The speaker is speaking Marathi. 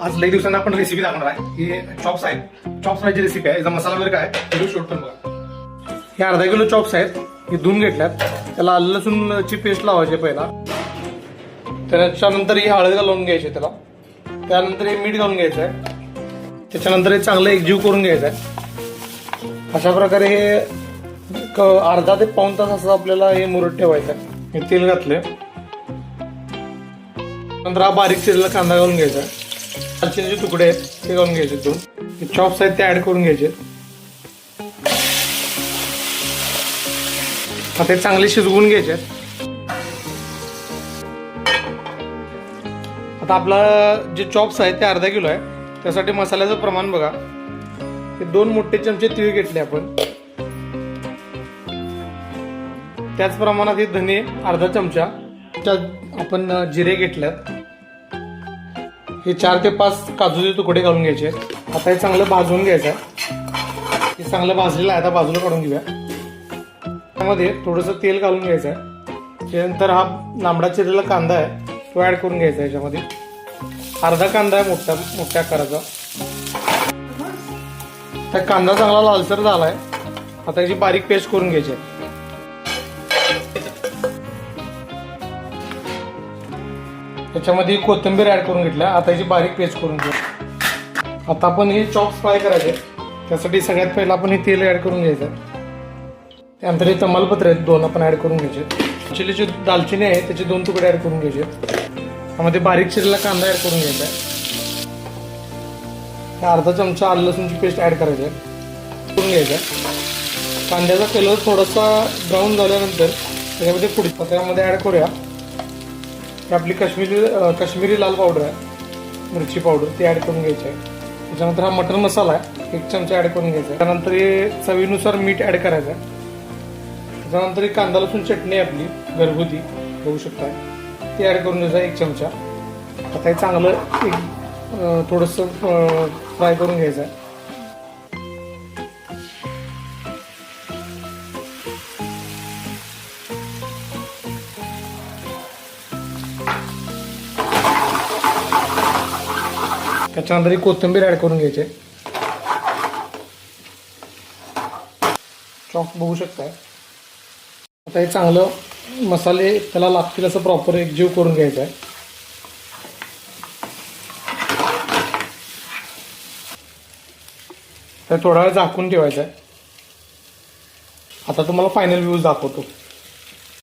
आज लई दिवसांना आपण रेसिपी दाखवणार आहे. ही चॉप्स आहेत. चॉप्स ची रेसिपी आहे. याचा मसाला वगैरे काय व्हिडिओ शूट करून बघा. हे अर्धा किलो चॉप्स आहेत. हे धुवून घेतल्यात. त्याला आलं लसूणची पेस्ट लावायची पहिला. त्याच्यानंतर ही हळद घालून घ्यायची त्याला. त्यानंतर हे मीठ घालून घ्यायचं आहे. त्याच्यानंतर हे चांगलं एकजीव करून घ्यायचं आहे. अशा प्रकारे हे अर्धा ते पाऊण तास असं आपल्याला हे मुरत ठेवायचं आहे. हे तेल घातले. नंतर हा बारीक चिरलेला कांदा घालून घ्यायचा. दालचिनीचे तुकडे आहेत ते घालून घ्यायचे. दोन चॉप्स आहेत ते ऍड करून घ्यायचे. आता ते चांगले शिजवून घ्यायचे. आता आपला जे चॉप्स आहेत ते अर्धा किलो आहे. त्यासाठी मसाल्याचं प्रमाण बघा. हे 2 मोठे चमचे तीळ घेतले आपण. त्याच प्रमाणात हे धने अर्धा चमचा. आपण जिरे घेतल्यात. हे 4 ते 5 काजूचे तुकडे घालून घ्यायचे. आता हे चांगलं भाजून घ्यायचं आहे. हे चांगलं भाजलेलं आहे. आता बाजूला काढून घेऊया. त्यामध्ये थोडंसं तेल घालून घ्यायचं आहे. त्यानंतर हा लांबडा चिरलेला कांदा आहे तो ऍड करून घ्यायचा. याच्यामध्ये अर्धा कांदा आहे मोठ्या आकाराचा. त्या कांदा चांगला लालसर झालाय. आता याची बारीक पेस्ट करून घ्यायची आहे. त्याच्यामध्ये कोथिंबीर ऍड करून घेतल्या. आता याची बारीक पेस्ट करून घ्या. आता आपण हे चॉप्स फ्राय करायचे. त्यासाठी सगळ्यात पहिला आपण हे तेल ऍड करून घ्यायचं. त्यानंतर हे तमालपत्र आहेत 2 आपण ऍड करून घ्यायचे. चिलीची दालचिनी आहे त्याचे 2 तुकडे ऍड करून घ्यायचे. त्यामध्ये बारीक चिरलेला कांदा ऍड करून घ्यायचा. अर्धा चमचा आलं लसूणची पेस्ट ऍड करायची करून घ्यायचा. कांद्याचा कलर थोडासा ब्राऊन झाल्यानंतर त्याच्यामध्ये पुढे त्यामध्ये ऍड करूया आपली काश्मीरी लाल पावडर आहे. मिरची पावडर ती ऍड करून घ्यायची आहे. त्याच्यानंतर हा मटन मसाला आहे 1 चमचा ऍड करून घ्यायचा. त्यानंतर हे चवीनुसार मीठ ऍड करायचं. त्याच्यानंतर ही कांदा लसूण चटणी आपली घरगुती बघू शकता ती ऍड करून घ्यायचा 1 चमचा. आता हे चांगलं थोडंसं फ्राय करून घ्यायचं आहे. त्याच्यानंतर कोथिंबीर ऍड करून घ्यायचे. चॉप बघू शकताय. आता हे चांगलं मसाले त्याला लागतील असं प्रॉपर एकजीव करून घ्यायचं आहे. तर थोडा वेळ झाकून ठेवायचा आहे. आता तुम्हाला फायनल व्ह्यूज दाखवतो.